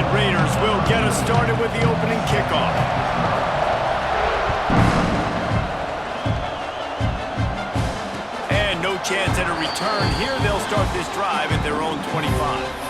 Red Raiders will get us started with the opening kickoff. And no chance at a return here. They'll start this drive at their own 25.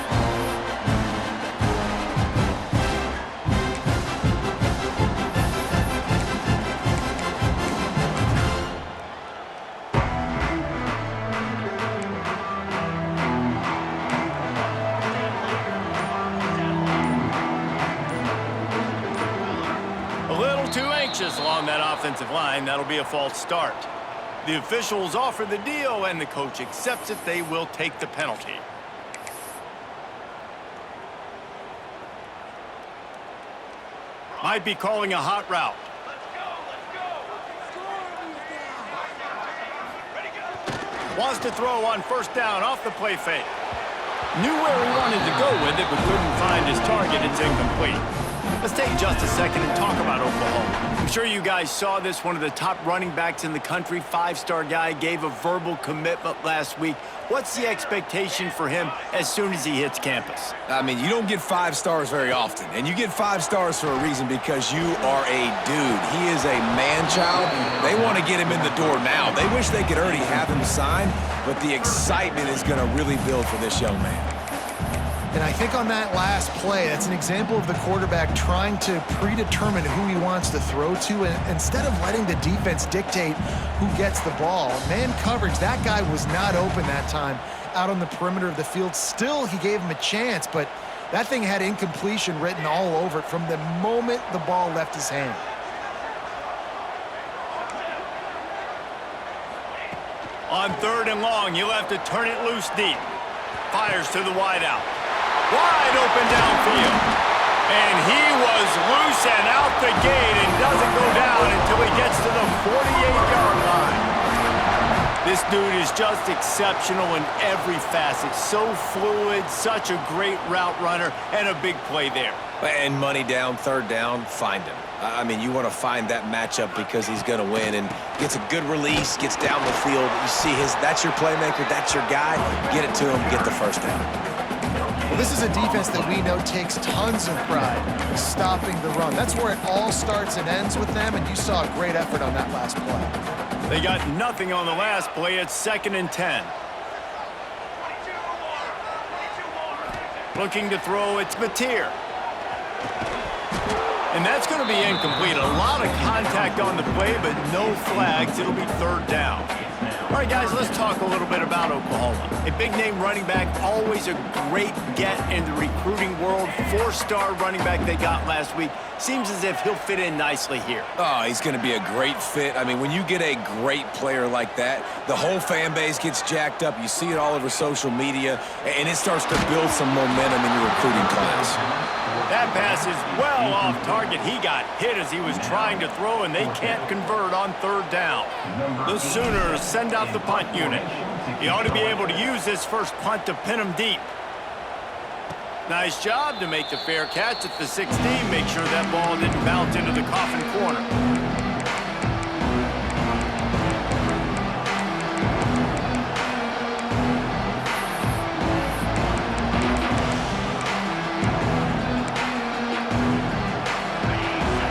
Along that offensive line, that'll be a false start. The officials offer the deal, and the coach accepts it. They will take the penalty. Might be calling a hot route. Wants to throw on first down off the play fake. Knew where he wanted to go with it, but couldn't find his target. It's incomplete. Let's take just a second and talk about Oklahoma. I'm sure you guys saw this. One of the top running backs in the country, five-star guy, gave a verbal commitment last week. What's the expectation for him as soon as he hits campus? I mean, you don't get 5 stars very often, and you get 5 stars for a reason, because you are a dude. He is a man-child. They want to get him in the door now. They wish they could already have him signed, but the excitement is going to really build for this young man. And I think on that last play, that's an example of the quarterback trying to predetermine who he wants to throw to, and instead of letting the defense dictate who gets the ball. Man coverage, that guy was not open that time out on the perimeter of the field. Still, he gave him a chance, but that thing had incompletion written all over it from the moment the ball left his hand. On 3rd and long, you'll have to turn it loose deep. Fires to the wideout. Wide open downfield. And he was loose and out the gate and doesn't go down until he gets to the 48-yard line. This dude is just exceptional in every facet. So fluid, such a great route runner, and a big play there. And money down, 3rd down, find him. I mean, you want to find that matchup because he's going to win, and gets a good release, gets down the field. You see that's your playmaker, that's your guy. Get it to him, get the 1st down. Well, this is a defense that we know takes tons of pride stopping the run. That's where it all starts and ends with them, and you saw a great effort on that last play. They got nothing on the last play. It's 2nd and 10. Looking to throw, it's Mateer. And that's going to be incomplete. A lot of contact on the play, but no flags. It'll be 3rd down. All right, guys, let's talk a little bit about Oklahoma. A big-name running back, always a great get in the recruiting world. 4-star running back they got last week. Seems as if he'll fit in nicely here. Oh, he's going to be a great fit. I mean, when you get a great player like that, the whole fan base gets jacked up. You see it all over social media, and it starts to build some momentum in your recruiting class. That pass is well off target. He got hit as he was trying to throw, and they can't convert on 3rd down. The Sooners send out the punt unit. He ought to be able to use this first punt to pin him deep. Nice job to make the fair catch at the 16. Make sure that ball didn't bounce into the coffin corner.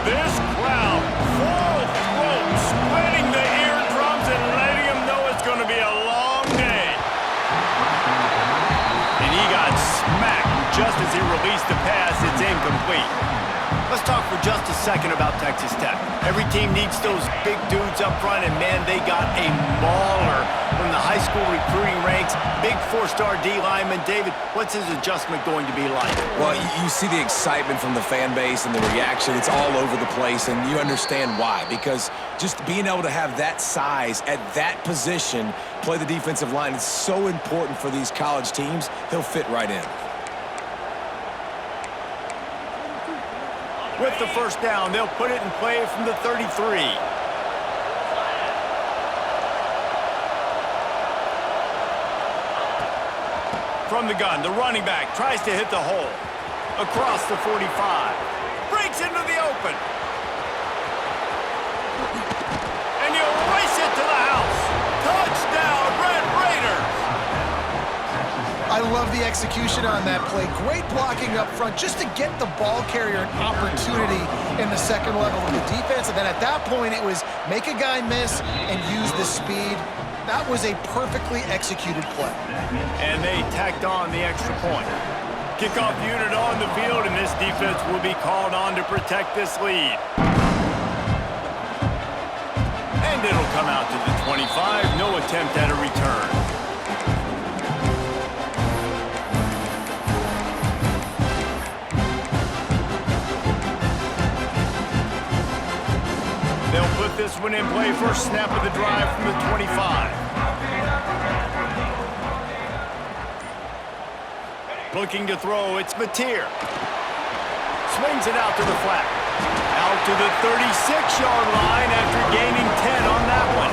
This crowd, full throat, splitting the eardrums and letting them know it's going to be a long day. And he got smacked just as he released the pass. It's incomplete. Let's talk for just a second about Texas Tech. Every team needs those big dudes up front, and man, they got a mauler from the high school recruiting ranks. Big 4-star D lineman. David, what's his adjustment going to be like? Well, you see the excitement from the fan base and the reaction. It's all over the place, and you understand why. Because just being able to have that size at that position, play the defensive line, is so important for these college teams. He'll fit right in. With the 1st down, they'll put it in play from the 33. From the gun, the running back tries to hit the hole. Across the 45. Breaks into the open. And you'll race it to the house. Touchdown, Red Raiders. I love the execution on that play. Great blocking up front just to get the ball carrier an opportunity in the second level of the defense. And then at that point, it was make a guy miss and use the speed. That was a perfectly executed play. And they tacked on the extra point. Kickoff unit on the field, and this defense will be called on to protect this lead. And it'll come out to the 25. No attempt at a return. They'll put this one in play. First snap of the drive from the 25. Looking to throw, it's Mateer. Swings it out to the flat. Out to the 36-yard line after gaining 10 on that one.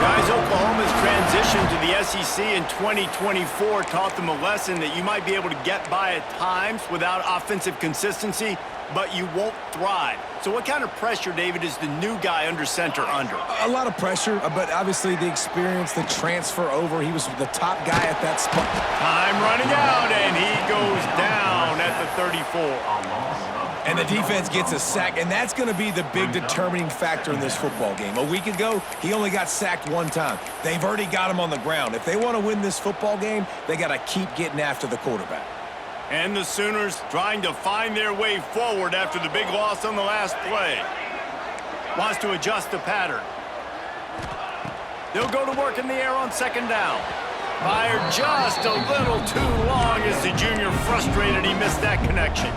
Guys, Oklahoma's transition to the SEC in 2024 taught them a lesson that you might be able to get by at times without offensive consistency, but you won't thrive. So what kind of pressure, David, is the new guy under center under? A lot of pressure, but obviously the experience, the transfer over. He was the top guy at that spot. Time running out, and he goes down at the 34. And the defense gets a sack, and that's going to be the big determining factor in this football game. A week ago, he only got sacked one time. They've already got him on the ground. If they want to win this football game, they got to keep getting after the quarterback. And the Sooners trying to find their way forward after the big loss on the last play. Wants to adjust the pattern. They'll go to work in the air on second down. Fired just a little too long as the junior frustrated he missed that connection.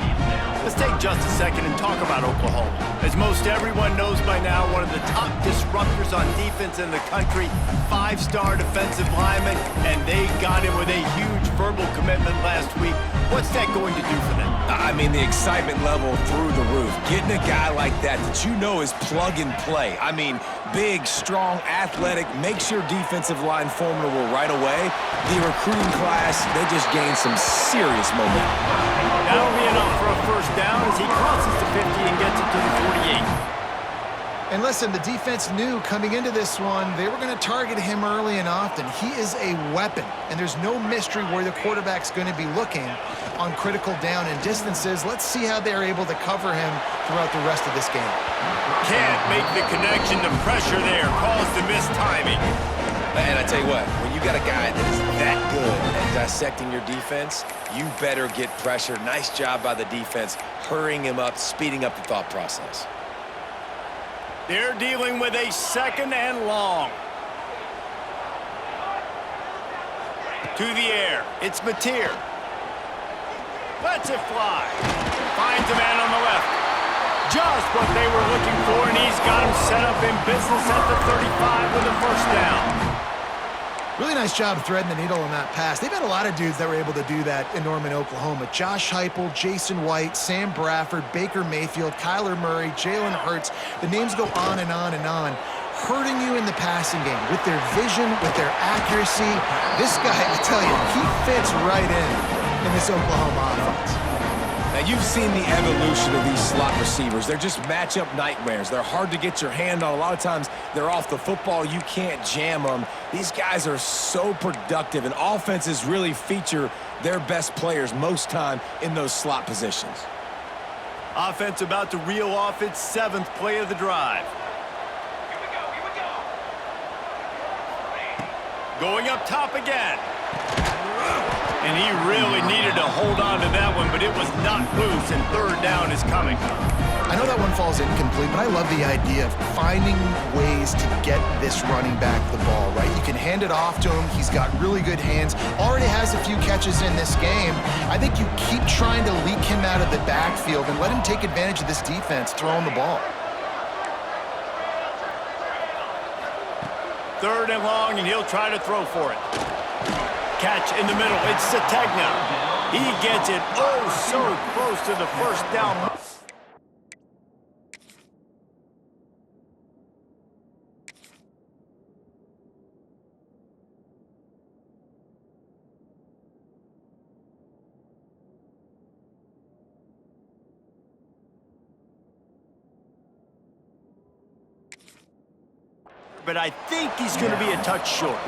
Let's take just a second and talk about Oklahoma. As most everyone knows by now, one of the top disruptors on defense in the country, 5-star defensive lineman, and they got him with a huge verbal commitment last week. What's that going to do for them? I mean, the excitement level through the roof. Getting a guy like that you know is plug and play. I mean, big, strong, athletic, makes your defensive line formidable right away. The recruiting class, they just gained some serious momentum. That'll be enough for a first down as he crosses the 50 and gets it to the 48. And listen, the defense knew coming into this one, they were going to target him early and often. He is a weapon, and there's no mystery where the quarterback's going to be looking on critical down and distances. Let's see how they're able to cover him throughout the rest of this game. Can't make the connection. The pressure there caused the missed timing. And I tell you what, when you got a guy that is that good at dissecting your defense, you better get pressure. Nice job by the defense, hurrying him up, speeding up the thought process. They're dealing with a second and long. To the air, it's Mateer. Lets it fly. Finds a man on the left. Just what they were looking for, and he's got him set up in business at the 35 with a first down. Really nice job threading the needle on that pass. They've had a lot of dudes that were able to do that in Norman, Oklahoma. Josh Heupel, Jason White, Sam Bradford, Baker Mayfield, Kyler Murray, Jalen Hurts. The names go on and on and on. Hurting you in the passing game with their vision, with their accuracy. This guy, I tell you, he fits right in this Oklahoma offense. Now, you've seen the evolution of these slot receivers. They're just matchup nightmares. They're hard to get your hand on. A lot of times, they're off the football. You can't jam them. These guys are so productive, and offenses really feature their best players most time in those slot positions. Offense about to reel off its 7th play of the drive. Going up top again. And he really needed to hold on to that one, but it was not loose, and third down is coming. I know that one falls incomplete, but I love the idea of finding ways to get this running back the ball, right? You can hand it off to him. He's got really good hands. Already has a few catches in this game. I think you keep trying to leak him out of the backfield and let him take advantage of this defense throwing the ball. Third and long, and he'll try to throw for it. Catch in the middle. It's Sategna. He gets it so close to the first down. But I think he's going to be a touch short.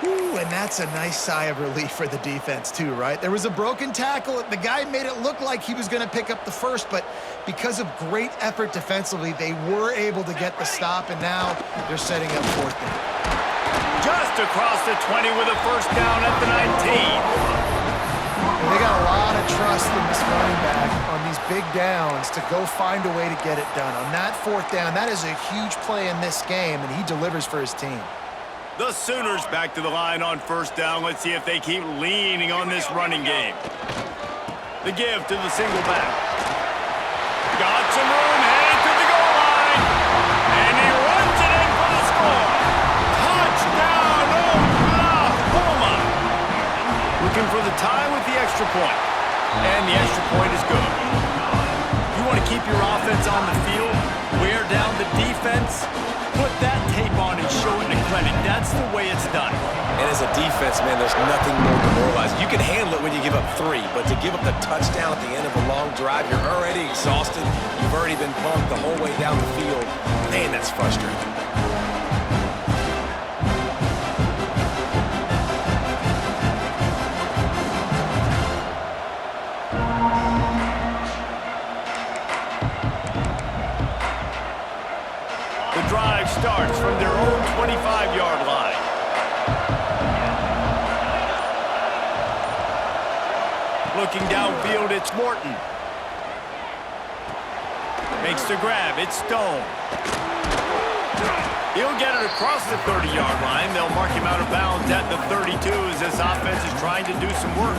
Ooh, and that's a nice sigh of relief for the defense too, right? There was a broken tackle. The guy made it look like he was going to pick up the first, but because of great effort defensively, they were able to get the stop, and now they're setting up fourth down. Just across the 20 with a first down at the 19. And they got a lot of trust in this running back on these big downs to go find a way to get it done. On that fourth down, that is a huge play in this game, and he delivers for his team. The Sooners back to the line on first down. Let's see if they keep leaning on this running game. The give to the single back. Got some room, headed to the goal line. And he runs it in for the score. Touchdown, Oklahoma. Looking for the tie with the extra point. And the extra point is good. You want to keep your offense on the field, wear down the defense, put that tape on and show it in a clinic. That's the way it's done. And as a defense, man, there's nothing more demoralizing. You can handle it when you give up 3, but to give up the touchdown at the end of a long drive, you're already exhausted. You've already been bumped the whole way down the field. Man, that's frustrating. The drive starts from their own 25-yard line. Looking downfield, it's Morton. Makes the grab, it's Stone. He'll get it across the 30-yard line. They'll mark him out of bounds at the 32 as this offense is trying to do some work.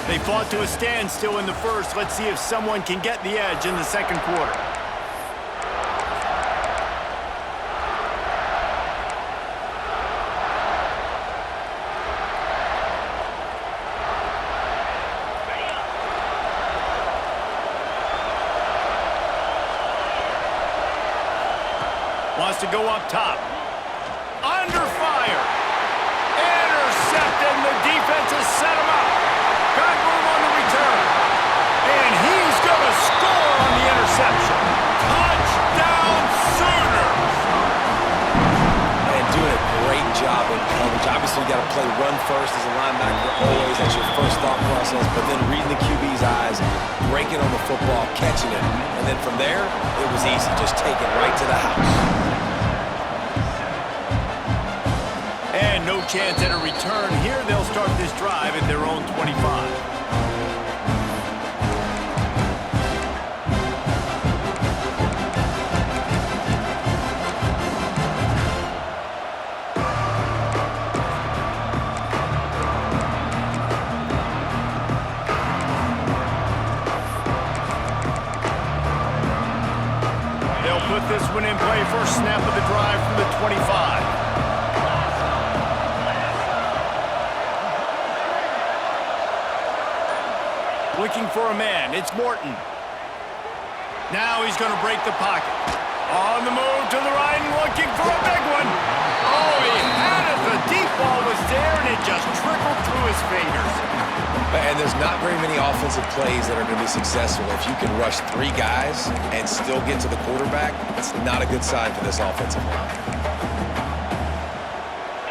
They fought to a standstill in the first. Let's see if someone can get the edge in the second quarter. Wants to go up top. Under fire. Intercepted, and the defense has set him up. Got room on the return. And he's going to score on the interception. Touchdown, Sooners! And doing a great job in coverage. Obviously, you got to play run first as a linebacker always. That's your first thought process. But then reading the QB's eyes, breaking on the football, catching it. And then from there, it was easy. Just take it right to the house. And no chance at a return here. They'll start this drive at their own 25. They'll put this one in play. First snap of the drive from the 25. Looking for a man. It's Morton. Now he's going to break the pocket. On the move to the right and looking for a big one. Oh, he had it. The deep ball was there, and it just trickled through his fingers. And there's not very many offensive plays that are going to be successful. If you can rush 3 guys and still get to the quarterback, it's not a good sign for this offensive line.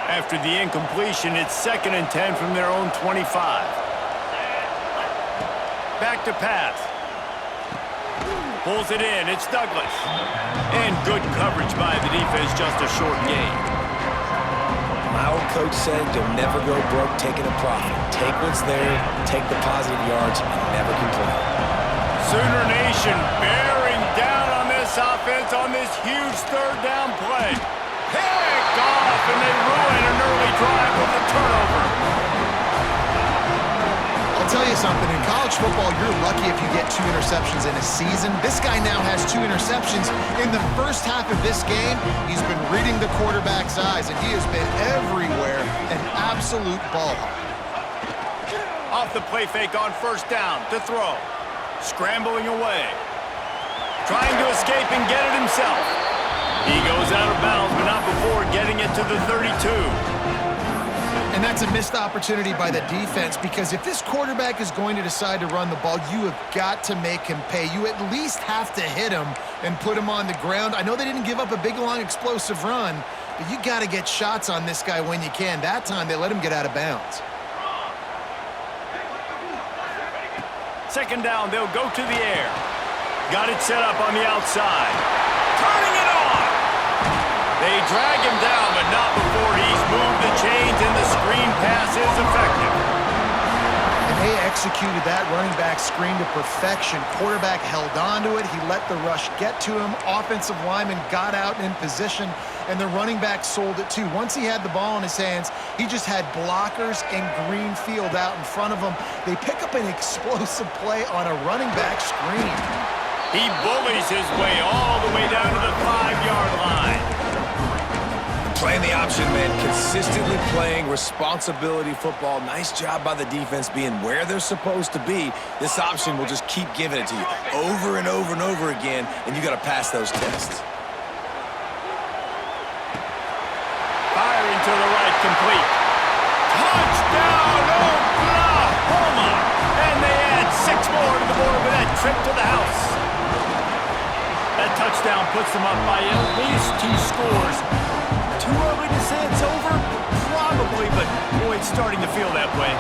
After the incompletion, it's 2nd and 10 from their own 25. Back to pass. Pulls it in. It's Douglas. And good coverage by the defense, just a short gain. My old coach said you'll never go broke taking a profit. Take what's there, take the positive yards, and never complain. Sooner Nation bearing down on this offense on this huge 3rd down play. Picked off, and they ruin an early drive with a turnover. I'll tell you something, in college football, you're lucky if you get 2 interceptions in a season. This guy now has 2 interceptions. In the first half of this game, he's been reading the quarterback's eyes, and he has been everywhere, an absolute ball hawk. Off the play fake on first down to throw. Scrambling away. Trying to escape and get it himself. He goes out of bounds, but not before getting it to the 32. And that's a missed opportunity by the defense, because if this quarterback is going to decide to run the ball, you have got to make him pay. You at least have to hit him and put him on the ground. I know they didn't give up a big, long, explosive run, but you got to get shots on this guy when you can. That time, they let him get out of bounds. Second down, they'll go to the air. Got it set up on the outside. Turning it on! They drag him down, but not before he's moved the chains, and the screen pass is effective. And they executed that running back screen to perfection. Quarterback held on to it. He let the rush get to him. Offensive lineman got out in position, and the running back sold it too. Once he had the ball in his hands, he just had blockers and green field out in front of him. They pick up an explosive play on a running back screen. He bullies his way all the way down to the 5-yard line. Playing the option, man. Consistently playing responsibility football. Nice job by the defense being where they're supposed to be. This option will just keep giving it to you over and over and over again, and you got to pass those tests. Firing to the right, complete. Touchdown, Oklahoma! And they add 6 more to the board with that trip to the house. That touchdown puts them up by at least 2 scores. Too early to say it's over? Probably, but boy, it's starting to feel that way.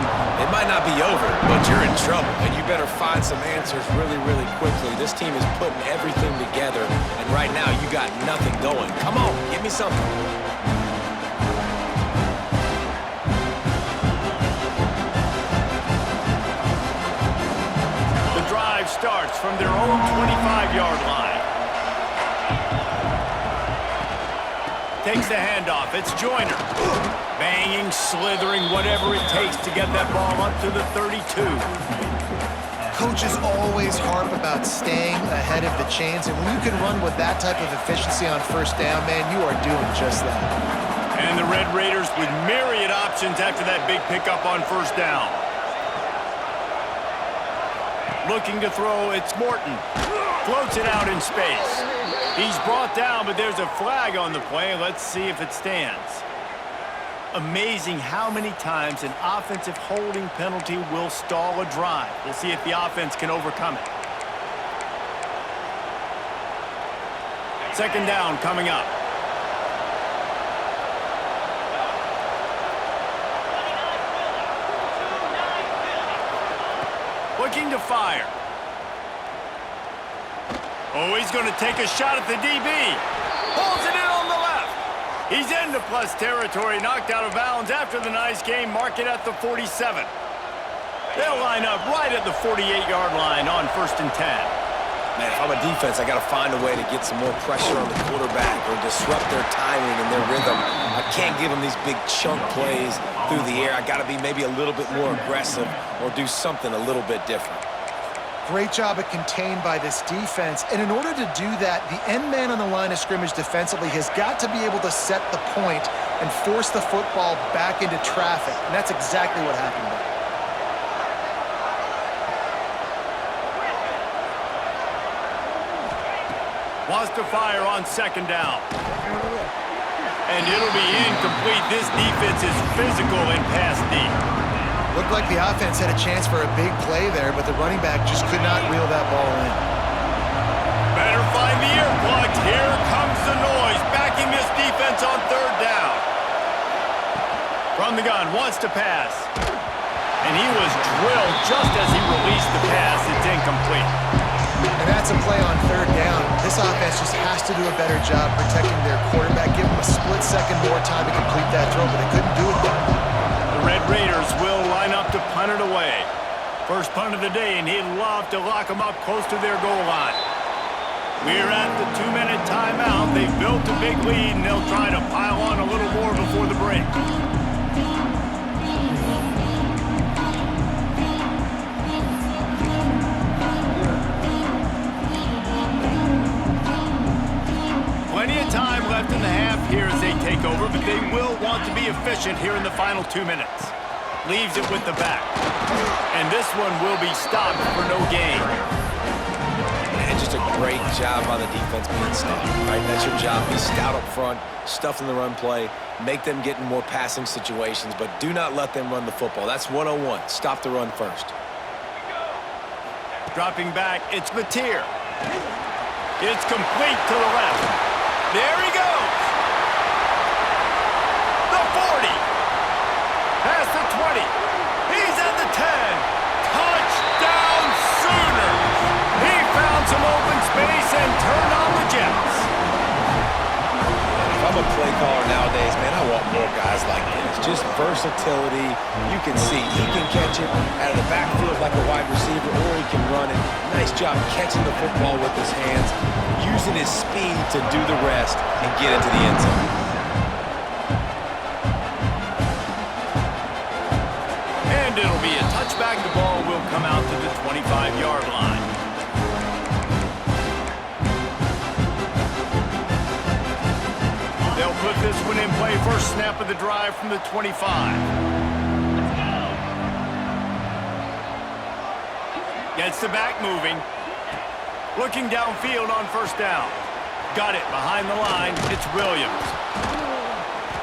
It might not be over, but you're in trouble, and you better find some answers really, really quickly. This team is putting everything together, and right now you got nothing going. Come on, give me something. The drive starts from their own 25-yard line. Takes the handoff. It's Joyner. Banging, slithering, whatever it takes to get that ball up to the 32. Coaches always harp about staying ahead of the chains, and when you can run with that type of efficiency on first down, man, you are doing just that. And the Red Raiders with myriad options after that big pickup on first down. Looking to throw, it's Morton. Floats it out in space. He's brought down, but there's a flag on the play. Let's see if it stands. Amazing how many times an offensive holding penalty will stall a drive. We'll see if the offense can overcome it. Second down coming up. Looking to fire. Oh, he's going to take a shot at the DB. Pulls it in on the left. He's into plus territory, knocked out of bounds after the nice game. Mark it at the 47. They'll line up right at the 48-yard line on 1st and 10. Man, if I'm a defense, I got to find a way to get some more pressure on the quarterback or disrupt their timing and their rhythm. I can't give them these big chunk plays through the air. I got to be maybe a little bit more aggressive or do something a little bit different. Great job at contained by this defense. And in order to do that, the end man on the line of scrimmage defensively has got to be able to set the point and force the football back into traffic. And that's exactly what happened there. Wants to fire on second down. And it'll be incomplete. This defense is physical and pass deep. Looked like the offense had a chance for a big play there, but the running back just could not reel that ball in. Better find the earplugs. Here comes the noise, backing this defense on third down. From the gun, wants to pass. And he was drilled just as he released the pass. It's incomplete. And that's a play on third down. This offense just has to do a better job protecting their quarterback. Give him a split second more time to complete that throw, but they couldn't do it there. The Red Raiders will line up to punt it away. First punt of the day, and he'd love to lock them up close to their goal line. We're at the 2-minute timeout. They've built a big lead, and they'll try to pile on a little more before the break. Plenty of time left in the half here as they take over, but they will want to be efficient here in the final 2 minutes. leaves it with the back. And this one will be stopped for no gain. And just a great job by the defense being stopped, right? That's your job. Be stout up front, stuff in the run play, make them get in more passing situations, but do not let them run the football. That's 101. Stop the run first. Dropping back, it's Mateer. It's complete to the left. There he goes. The 40. Past the 20. He's at the 10. Touchdown Sooners. He found some open space and turned on the Jets. If I'm a play caller nowadays, man, I want more guys like this. Just versatility. You can see he can catch it out of the backfield like a wide receiver, or he can run it. Nice job catching the football with his hands, using his speed to do the rest and get into the end zone. And it'll be a touchback. The ball will come out to the 25-yard line. They'll put this one in play. First snap of the drive from the 25. Gets the back moving. Looking downfield on first down. Got it behind the line. It's Williams.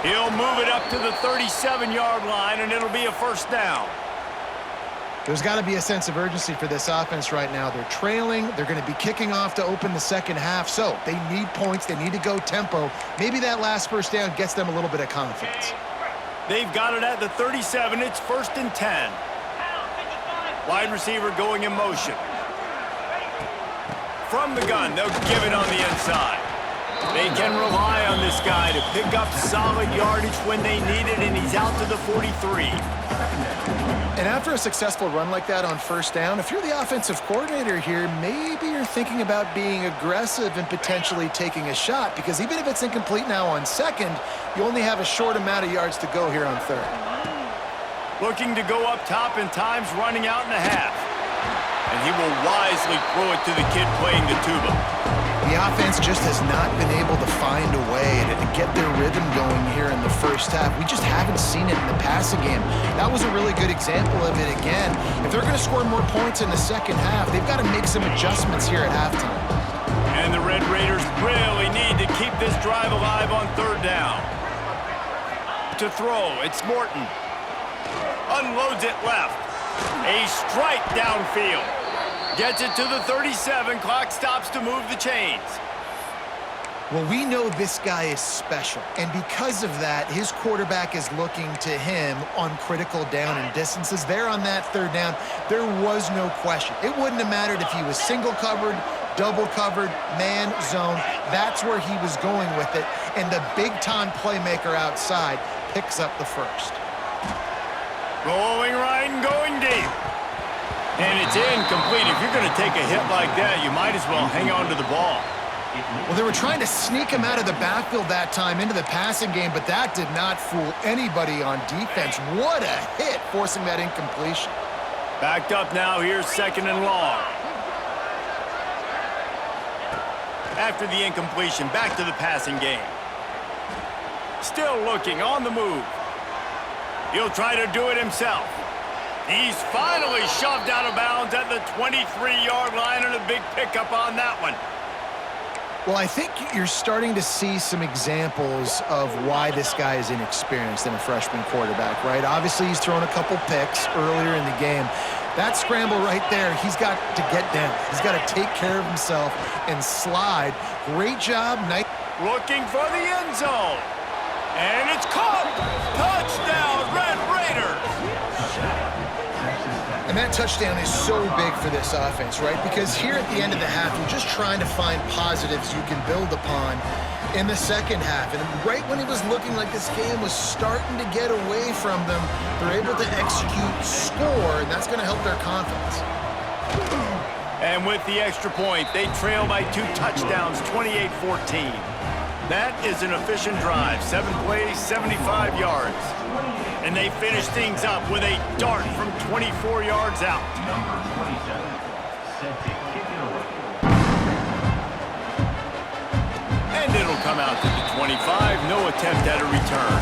He'll move it up to the 37-yard line, and it'll be a first down. There's got to be a sense of urgency for this offense right now. They're trailing. They're going to be kicking off to open the second half, so they need points. They need to go tempo. Maybe that last first down gets them a little bit of confidence. They've got it at the 37. It's 1st and 10. Wide receiver going in motion. From the gun, they'll give it on the inside. They can rely on this guy to pick up solid yardage when they need it, and he's out to the 43. And after a successful run like that on first down, if you're the offensive coordinator here, maybe you're thinking about being aggressive and potentially taking a shot, because even if it's incomplete now on second, you only have a short amount of yards to go here on third. Looking to go up top, and time's running out in the half. And he will wisely throw it to the kid playing the tuba. The offense just has not been able to find a way to get their rhythm going here in the first half. We just haven't seen it in the passing game. That was a really good example of it again. If they're going to score more points in the second half, they've got to make some adjustments here at halftime. And the Red Raiders really need to keep this drive alive on third down. To throw, it's Morton. Unloads it left. A strike downfield. Gets it to the 37. Clock stops to move the chains. Well, we know this guy is special, and because of that, his quarterback is looking to him on critical down and distances. There on that third down, there was no question. It wouldn't have mattered if he was single covered, double covered, man, zone. That's where he was going with it, and the big-time playmaker outside picks up the first. Rolling right and going deep. And it's incomplete. If you're going to take a hit like that, you might as well hang on to the ball. Well, they were trying to sneak him out of the backfield that time into the passing game, but that did not fool anybody on defense. What a hit, forcing that incompletion. Backed up now. Here's 2nd and long. After the incompletion, back to the passing game. Still looking, on the move. He'll try to do it himself. He's finally shoved out of bounds at the 23-yard line, and a big pickup on that one. Well, I think you're starting to see some examples of why this guy is inexperienced in a freshman quarterback, right? Obviously, he's thrown a couple picks earlier in the game. That scramble right there, he's got to get down. He's got to take care of himself and slide. Great job. Nice. Looking for the end zone. And it's caught. Touchdown, Red Raiders. And that touchdown is so big for this offense, right? Because here at the end of the half, you're just trying to find positives you can build upon in the second half. And right when it was looking like this game was starting to get away from them, they're able to execute, score, and that's going to help their confidence. And with the extra point, they trail by 2 touchdowns, 28-14. That is an efficient drive. 7 plays, 75 yards. And they finish things up with a dart from 24 yards out. And it'll come out to the 25. No attempt at a return.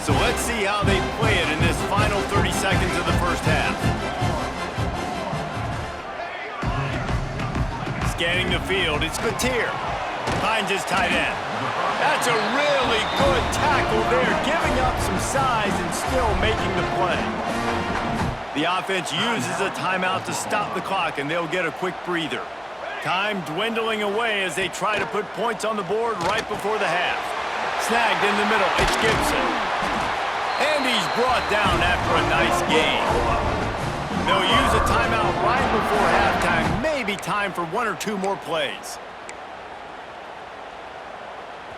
So let's see how they play it in this final 30 seconds of the first half. Scanning the field, it's Gutierrez. Finds his tight end. That's a really good tackle there, giving up some size and still making the play. The offense uses a timeout to stop the clock, and they'll get a quick breather. Time dwindling away as they try to put points on the board right before the half. Snagged in the middle, it's Gibson. And he's brought down after a nice gain. They'll use a timeout right before halftime. Maybe time for one or two more plays.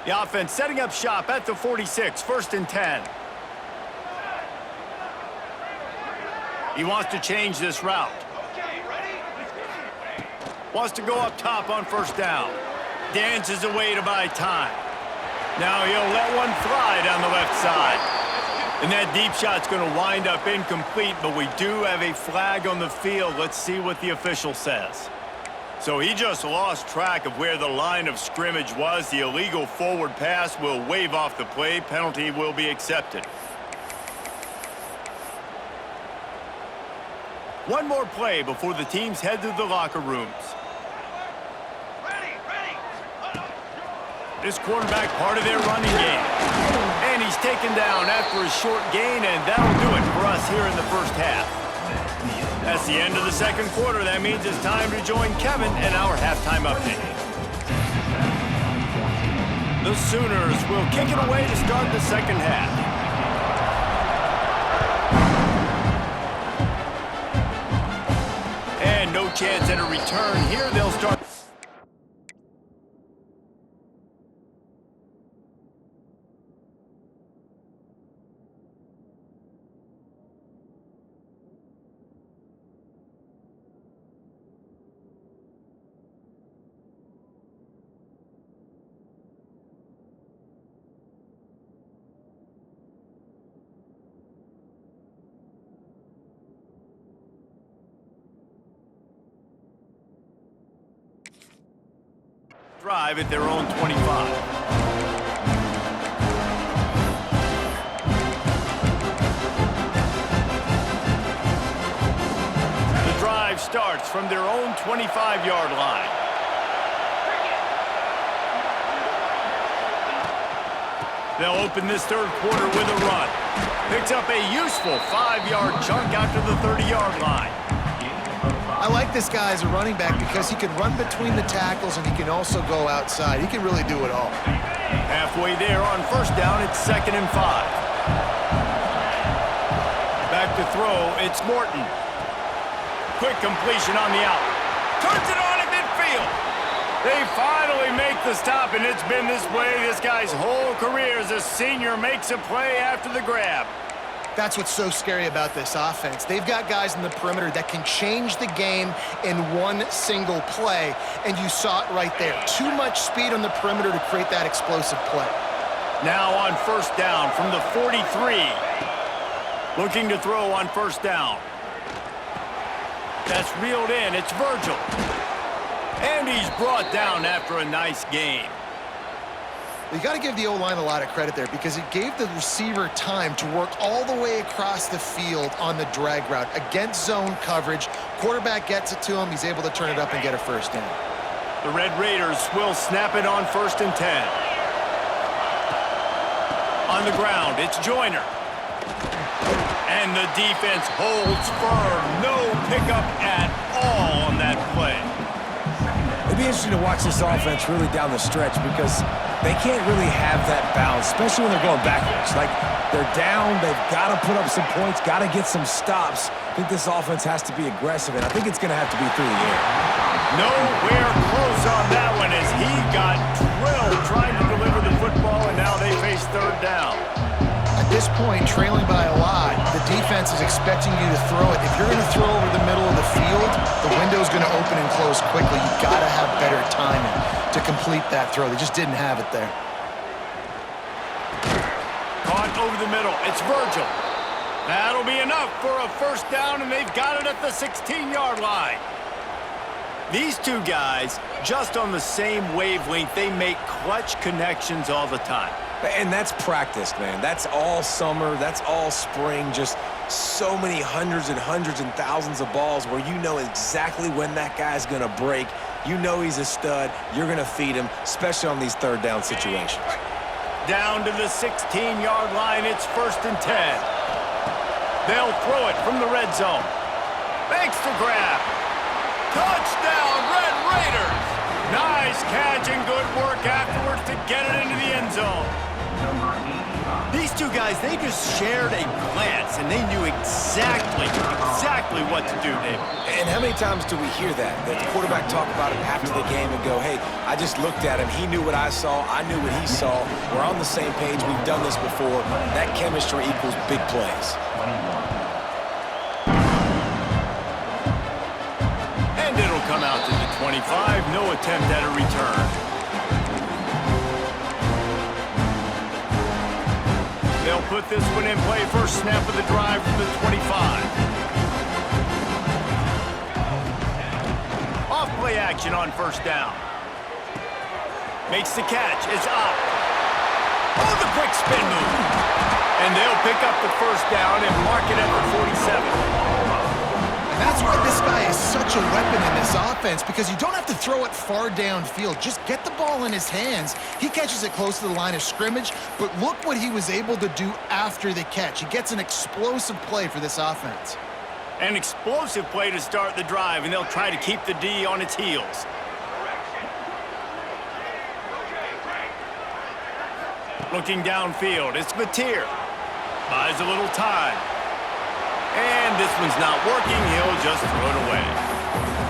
The offense setting up shop at the 46, 1st and 10. He wants to change this route. Wants to go up top on 1st down. Dances away to buy time. Now he'll let one fly down the left side. And that deep shot's going to wind up incomplete, but we do have a flag on the field. Let's see what the official says. So he just lost track of where the line of scrimmage was. The illegal forward pass will wave off the play. Penalty will be accepted. One more play before the teams head to the locker rooms. This quarterback part of their running game. And he's taken down after a short gain, and that'll do it for us here in the first half. That's the end of the second quarter. That means it's time to join Kevin in our halftime update. The Sooners will kick it away to start the second half. And no chance at a return here. They'll start. Drive at their own 25. The drive starts from their own 25-yard line. They'll open this third quarter with a run. Picks up a useful 5-yard chunk out to the 30-yard line. I like this guy as a running back because he can run between the tackles and he can also go outside. He can really do it all. Halfway there on 1st down, it's 2nd and 5. Back to throw, it's Morton. Quick completion on the out. Turns it on at midfield. They finally make the stop, and it's been this way this guy's whole career as a senior makes a play after the grab. That's what's so scary about this offense. They've got guys in the perimeter that can change the game in one single play, and you saw it right there. Too much speed on the perimeter to create that explosive play. Now on 1st down from the 43. Looking to throw on 1st down. That's reeled in. It's Virgil. And he's brought down after a nice gain. You got to give the O-line a lot of credit there because it gave the receiver time to work all the way across the field on the drag route against zone coverage. Quarterback gets it to him. He's able to turn it up and get a 1st down. The Red Raiders will snap it on 1st and 10. On the ground, it's Joyner. And the defense holds firm. No pickup at all on that play. It'd be interesting to watch this offense really down the stretch because they can't really have that balance, especially when they're going backwards. Like, they're down, they've got to put up some points, got to get some stops. I think this offense has to be aggressive, and I think it's going to have to be through the air. Nowhere close on that one as he got drilled trying to deliver the football, and now they face 3rd down. At this point, trailing by a lot, the defense is expecting you to throw it. If you're going to throw over the middle of the field, the window's going to open and close quickly. You've got to have better timing to complete that throw. They just didn't have it there. Caught over the middle. It's Virgil. That'll be enough for a 1st down, and they've got it at the 16-yard line. These two guys, just on the same wavelength, they make clutch connections all the time. And that's practiced, man. That's all summer. That's all spring. Just so many hundreds and thousands of balls where you know exactly when that guy's going to break. You know he's a stud. You're going to feed him, especially on these third down situations. Down to the 16-yard line. It's 1st and 10. They'll throw it from the red zone. Makes the grab. Touchdown, Red Raiders. Nice catch and good work afterwards to get it into the end zone. These two guys, they just shared a glance, and they knew exactly what to do, David. And how many times do we hear that? The quarterback talk about it after the game and go, hey, I just looked at him. He knew what I saw. I knew what he saw. We're on the same page. We've done this before. That chemistry equals big plays. And it'll come out to the 25. No attempt at a return. They'll put this one in play. First snap of the drive from the 25. Off play action on 1st down. Makes the catch. It's up. Oh, the quick spin move. And they'll pick up the 1st down and mark it at the 47. That's why this guy is such a weapon in this offense, because you don't have to throw it far downfield. Just get the ball in his hands. He catches it close to the line of scrimmage, but look what he was able to do after the catch. He gets an explosive play for this offense. An explosive play to start the drive, and they'll try to keep the D on its heels. Looking downfield, it's Mateer. Buys a little time. And this one's not working. He'll just throw it away.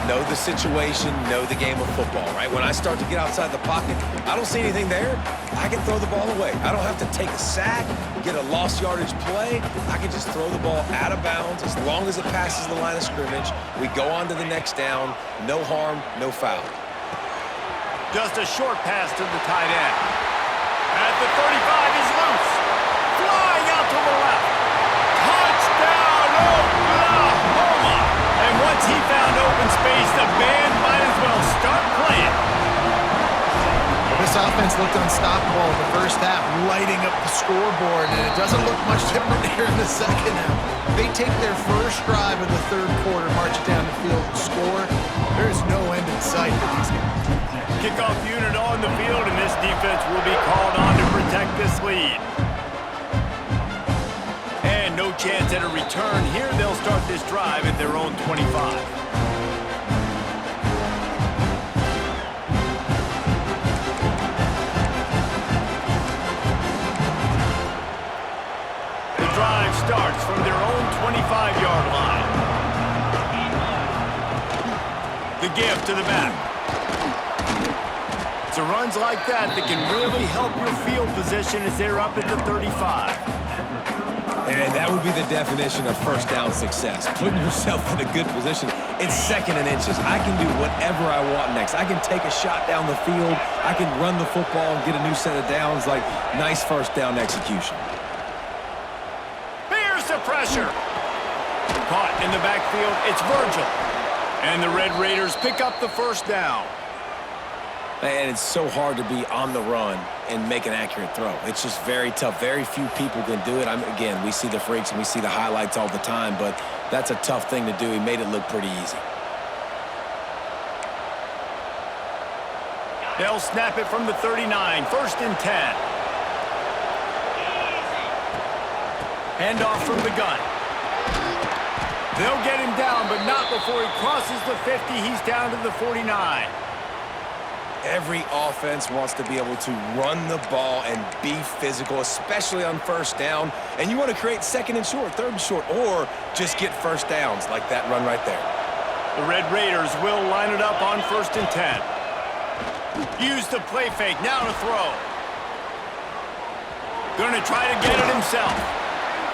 Know the situation, know the game of football, right? When I start to get outside the pocket, I don't see anything there. I can throw the ball away. I don't have to take a sack, get a lost yardage play. I can just throw the ball out of bounds as long as it passes the line of scrimmage. We go on to the next down. No harm, no foul. Just a short pass to the tight end. At the 35, he's loose. Flying out to the left. Touchdown! Oklahoma! And once he found open space, the band might as well start playing. This offense looked unstoppable in the first half, lighting up the scoreboard, and it doesn't look much different here in the second half. They take their first drive of the third quarter, march it down the field, and score. There's no end in sight for these guys. Kickoff unit on the field, and this defense will be called on to protect this lead. No chance at a return here. They'll start this drive at their own 25. The drive starts from their own 25-yard line. The give to the back. It's a runs like that that can really help your field position as they're up at the 35. And that would be the definition of first down success. Putting yourself in a good position. It's 2nd and inches. I can do whatever I want next. I can take a shot down the field. I can run the football and get a new set of downs. Like, nice first down execution. Here's the pressure. Caught in the backfield. It's Virgil. And the Red Raiders pick up the 1st down. And it's so hard to be on the run and make an accurate throw. It's just very tough. Very few people can do it. Again, we see the freaks and we see the highlights all the time, but that's a tough thing to do. He made it look pretty easy. They'll snap it from the 39. 1st and 10. Handoff from the gun. They'll get him down, but not before he crosses the 50. He's down to the 49. Every offense wants to be able to run the ball and be physical, especially on 1st down. And you want to create 2nd and short, 3rd and short, or just get 1st downs like that run right there. The Red Raiders will line it up on 1st and 10. Use the play fake, now to throw. Going to try to get it himself.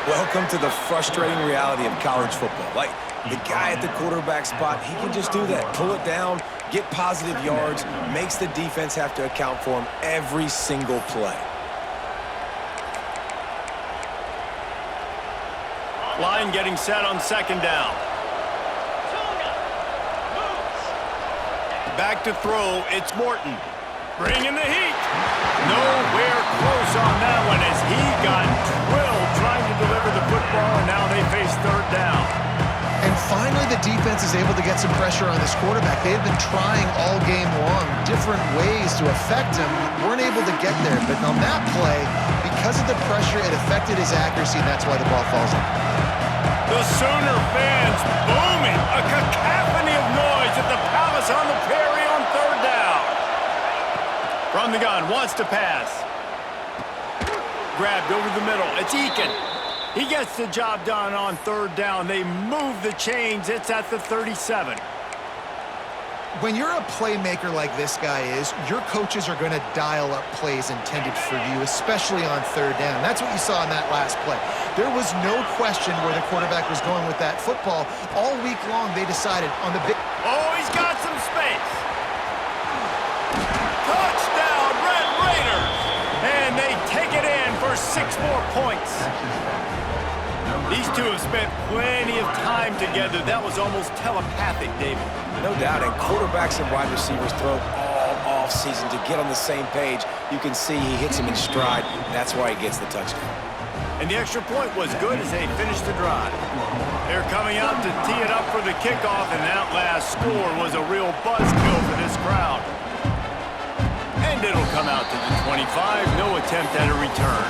Welcome to the frustrating reality of college football. Like, the guy at the quarterback spot, he can just do that. Pull it down, get positive yards, makes the defense have to account for him every single play. Line getting set on 2nd down. Back to throw, it's Morton. Bringing the heat. Nowhere close on that one as he got drilled trying to deliver the football, and now they face third down. And finally, the defense is able to get some pressure on this quarterback. They've been trying all game long different ways to affect him. Weren't able to get there. But on that play, because of the pressure, it affected his accuracy, and that's why the ball falls in. The Sooner fans booming. A cacophony of noise at the Palace on the Prairie on third down. From the gun, wants to pass. Grabbed over the middle. It's Eakin. He gets the job done on third down. They move the chains. It's at the 37. When you're a playmaker like this guy is, your coaches are going to dial up plays intended for you, especially on third down. That's what you saw in that last play. There was no question where the quarterback was going with that football. All week long, they decided on the big... Oh, he's got some space. Touchdown, Red Raiders. And they take it in for 6 more points. These two have spent plenty of time together. That was almost telepathic, David. No doubt, and quarterbacks and wide receivers throw all offseason to get on the same page. You can see he hits him in stride. That's why he gets the touchdown. And the extra point was good as they finished the drive. They're coming out to tee it up for the kickoff, and that last score was a real buzzkill for this crowd. And it'll come out to the 25. No attempt at a return.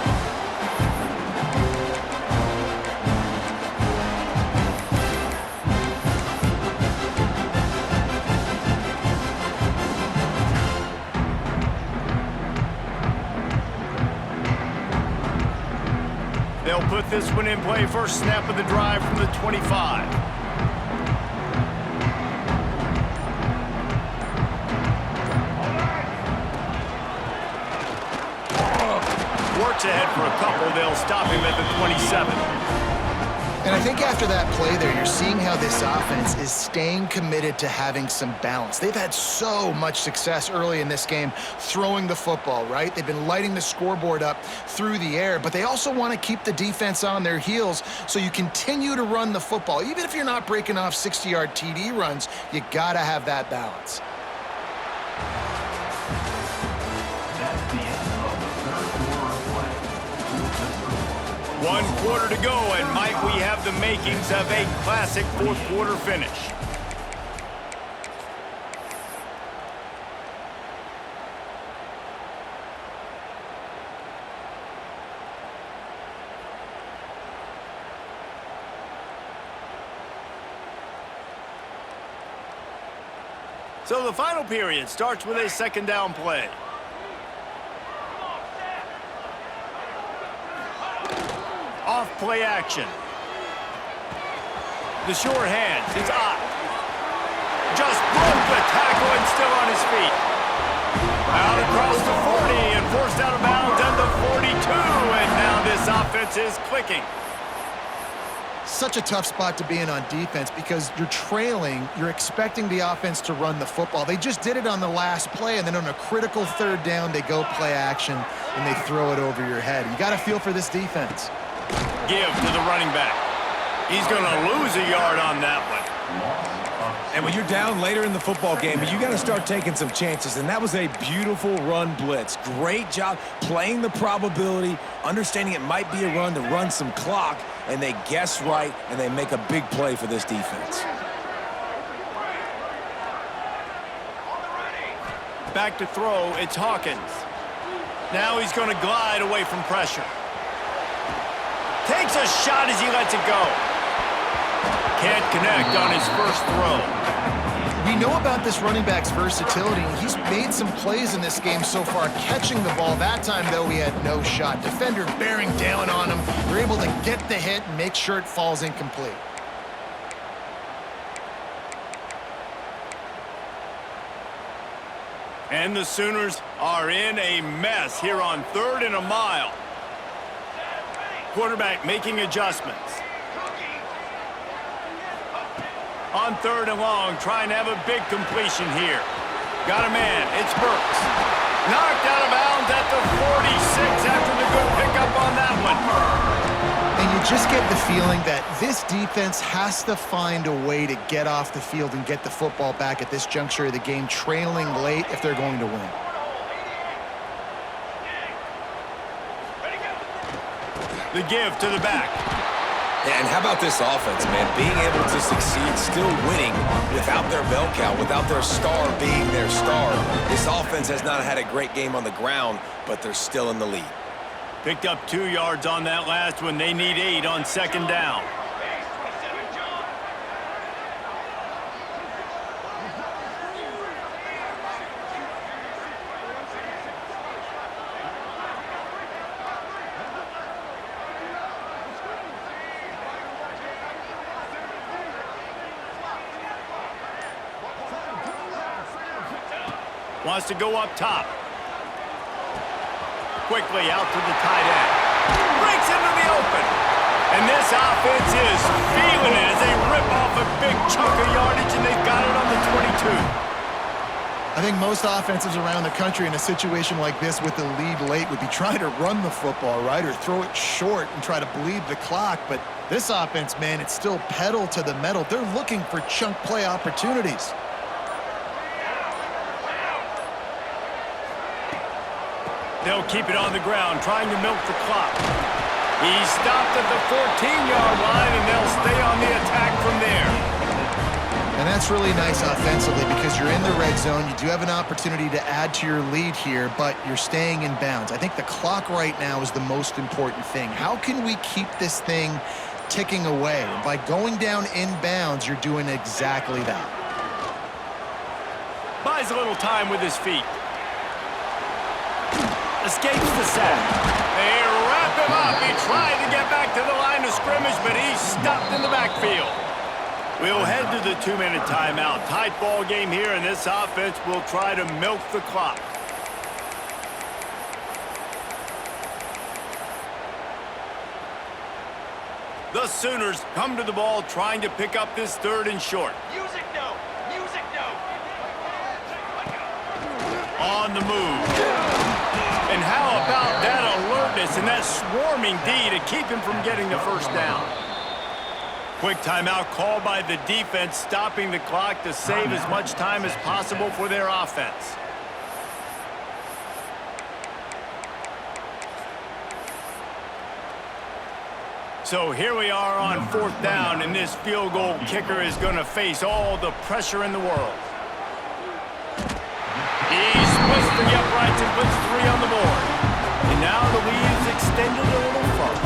They'll put this one in play. First snap of the drive from the 25. Works ahead for a couple. They'll stop him at the 27. And I think after that play there, you're seeing how this offense is staying committed to having some balance. They've had so much success early in this game throwing the football, right? They've been lighting the scoreboard up through the air, but they also want to keep the defense on their heels so you continue to run the football. Even if you're not breaking off 60-yard TD runs, you got to have that balance. One quarter to go, and might we have the makings of a classic fourth quarter finish. So the final period starts with a second down play. Off play action. The short hands. It's Ott. Just broke the tackle and still on his feet. Out across the 40 and forced out of bounds at the 42. And now this offense is clicking. Such a tough spot to be in on defense because you're trailing, you're expecting the offense to run the football. They just did it on the last play, and then on a critical third down, they go play action, and they throw it over your head. You got to feel for this defense. Give to the running back. He's going to lose a yard on that one. And when you're down later in the football game, you got to start taking some chances, and that was a beautiful run blitz. Great job playing the probability, understanding it might be a run to run some clock, and they guess right, and they make a big play for this defense. Back to throw, it's Hawkins. Now he's going to glide away from pressure. Takes a shot as he lets it go. Can't connect on his first throw. We know about this running back's versatility. He's made some plays in this game so far, catching the ball. That time, though, he had no shot. Defender bearing down on him. They're able to get the hit and make sure it falls incomplete. And the Sooners are in a mess here on 3rd and a mile. Quarterback making adjustments. On 3rd and long, trying to have a big completion here. Got a man, it's Burks. Knocked out of bounds at the 46 after the good pickup on that one. And you just get the feeling that this defense has to find a way to get off the field and get the football back at this juncture of the game, trailing late if they're going to win. The give to the back. And how about this offense, man? Being able to succeed, still winning without their bell cow, without their star being their star. This offense has not had a great game on the ground, but they're still in the lead. Picked up 2 yards on that last one. They need 8 on second down. Wants to go up top. Quickly out to the tight end. Breaks into the open. And this offense is feeling it as they rip off a big chunk of yardage, and they've got it on the 22. I think most offenses around the country in a situation like this with the lead late would be trying to run the football, right, or throw it short and try to bleed the clock. But this offense, man, it's still pedal to the metal. They're looking for chunk play opportunities. They'll keep it on the ground, trying to milk the clock. He's stopped at the 14-yard line, and they'll stay on the attack from there. And that's really nice offensively because you're in the red zone. You do have an opportunity to add to your lead here, but you're staying in bounds. I think the clock right now is the most important thing. How can we keep this thing ticking away? And by going down in bounds, you're doing exactly that. Buys a little time with his feet. Escapes the sack. They wrap him up. He tried to get back to the line of scrimmage, but he's stopped in the backfield. We'll head to the 2-minute timeout. Tight ball game here, and this offense will try to milk the clock. The Sooners come to the ball trying to pick up this 3rd and short. Music no! Music no! On the move. And how about that alertness and that swarming D to keep him from getting the first down? Quick timeout called by the defense, stopping the clock to save as much time as possible for their offense. So here we are on 4th down, and this field goal kicker is going to face all the pressure in the world. He splits the uprights and puts 3 on the board. And now the lead is extended a little further.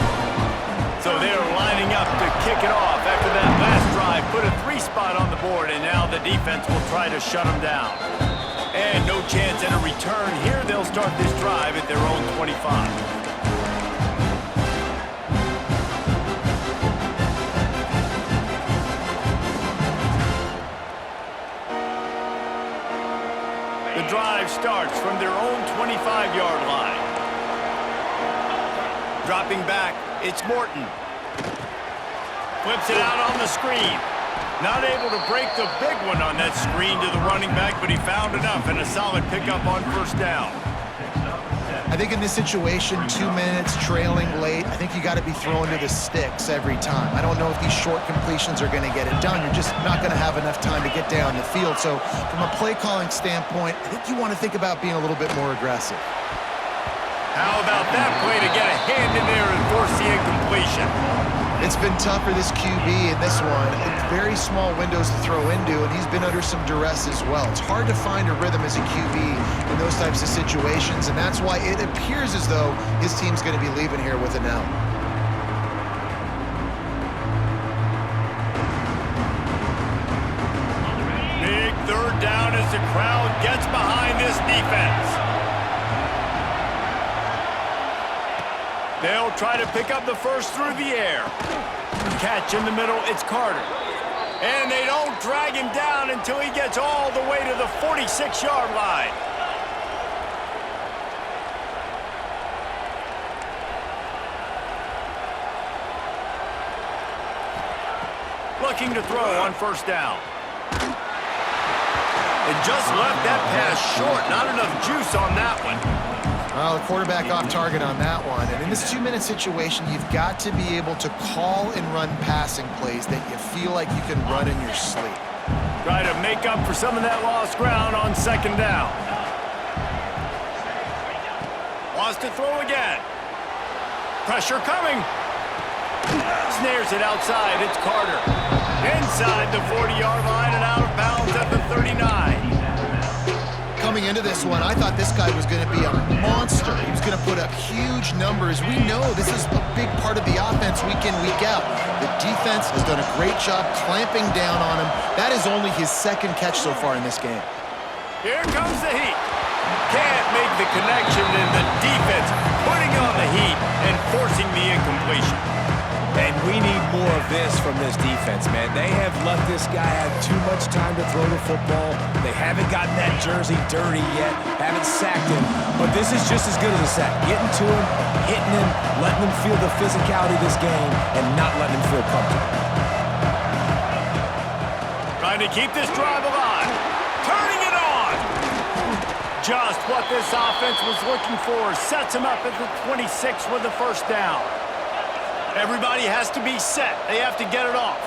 So they're lining up to kick it off after that last drive. Put a 3 spot on the board, and now the defense will try to shut them down. And no chance at a return here. They'll start this drive at their own 25. The drive starts from their own 25-yard line. Dropping back, it's Morton. Flips it out on the screen. Not able to break the big one on that screen to the running back, but he found enough and a solid pickup on 1st down. I think in this situation, 2 minutes, trailing late, I think you got to be throwing to the sticks every time. I don't know if these short completions are going to get it done. You're just not going to have enough time to get down the field. So from a play calling standpoint, I think you want to think about being a little bit more aggressive. How about that play to get a hand in there and force the incompletion? It's been tough for this QB in this one. Very small windows to throw into, and he's been under some duress as well. It's hard to find a rhythm as a QB in those types of situations, and that's why it appears as though his team's going to be leaving here with an L. Big 3rd down as the crowd gets behind this defense. They'll try to pick up the first through the air. Catch in the middle, it's Carter. And they don't drag him down until he gets all the way to the 46-yard line. Looking to throw on 1st down. And just left that pass short. Not enough juice on that one. Well, the quarterback off target on that one. And in this 2-minute situation, you've got to be able to call and run passing plays that you feel like you can run in your sleep. Try to make up for some of that lost ground on 2nd down. Wants to throw again. Pressure coming. Snares it outside. It's Carter. Inside the 40-yard line and out of bounds at the 39. Coming into this one, I thought this guy was going to be a monster. He was going to put up huge numbers. We know this is a big part of the offense week in, week out. The defense has done a great job clamping down on him. That is only his second catch so far in this game. Here comes the heat. Can't make the connection, and the defense putting on the heat and forcing the incompletion. And we need more of this from this defense, man. They have let this guy have too much time to throw the football. They haven't gotten that jersey dirty yet, haven't sacked him. But this is just as good as a sack. Getting to him, hitting him, letting him feel the physicality of this game, and not letting him feel comfortable. Trying to keep this drive alive. Turning it on. Just what this offense was looking for. Sets him up at the 26 with the first down. Everybody has to be set. They have to get it off.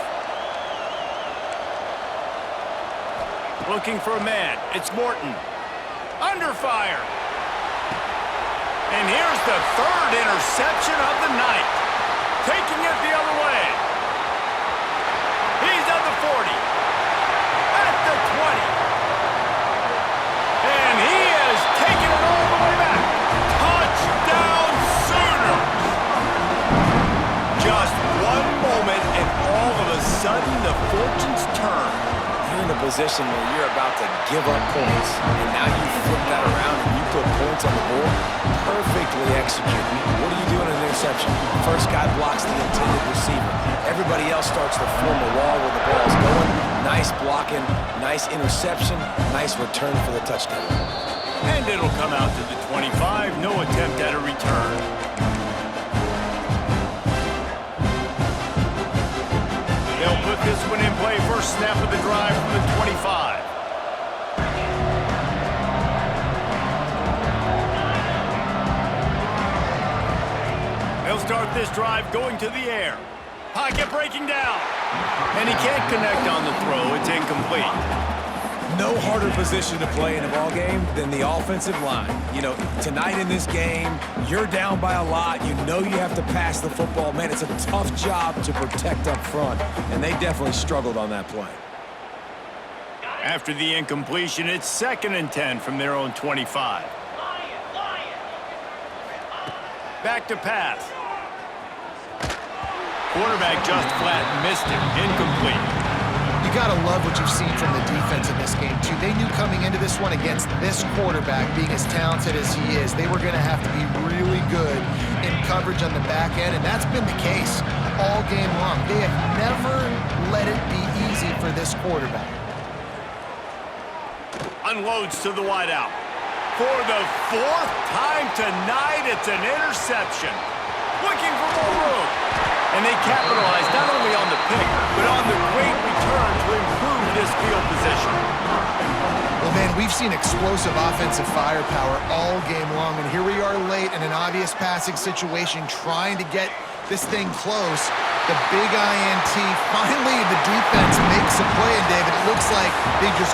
Looking for a man. It's Morton. Under fire. And here's the third interception of the night. Taking it the other way. He's at the 40. At the 20. And he has taken it all the way back. Touchdown Sooners. Just one moment, and all of a sudden, the fortunes turn. You're in a position where you're about to give up points, and now you flip that around and you put points on the board. Perfectly executed. What do you do in an interception? First guy blocks the intended receiver. Everybody else starts to form a wall where the ball's going. Nice blocking, nice interception, nice return for the touchdown. And it'll come out to the 25. No attempt at a return. They'll put this one in play. First snap of the drive from the 25. They'll start this drive going to the air. Pocket breaking down. And he can't connect on the throw. It's incomplete. No harder position to play in a ball game than the offensive line. You know, tonight in this game, you're down by a lot. You know you have to pass the football. Man, it's a tough job to protect up front, and they definitely struggled on that play. After the incompletion, it's 2nd and 10 from their own 25. Back to pass. Quarterback just flat missed him. Incomplete. You got to love what you've seen from the defense in this game, too. They knew coming into this one against this quarterback, being as talented as he is, they were going to have to be really good in coverage on the back end, and that's been the case all game long. They have never let it be easy for this quarterback. Unloads to the wideout. For the 4th time tonight, it's an interception. Looking for more room. And they capitalized not only on the pick, but on the great return to improve this field position. Well, man, we've seen explosive offensive firepower all game long, and here we are late in an obvious passing situation trying to get this thing close. The big INT, finally the defense makes a play, and David, it looks like they just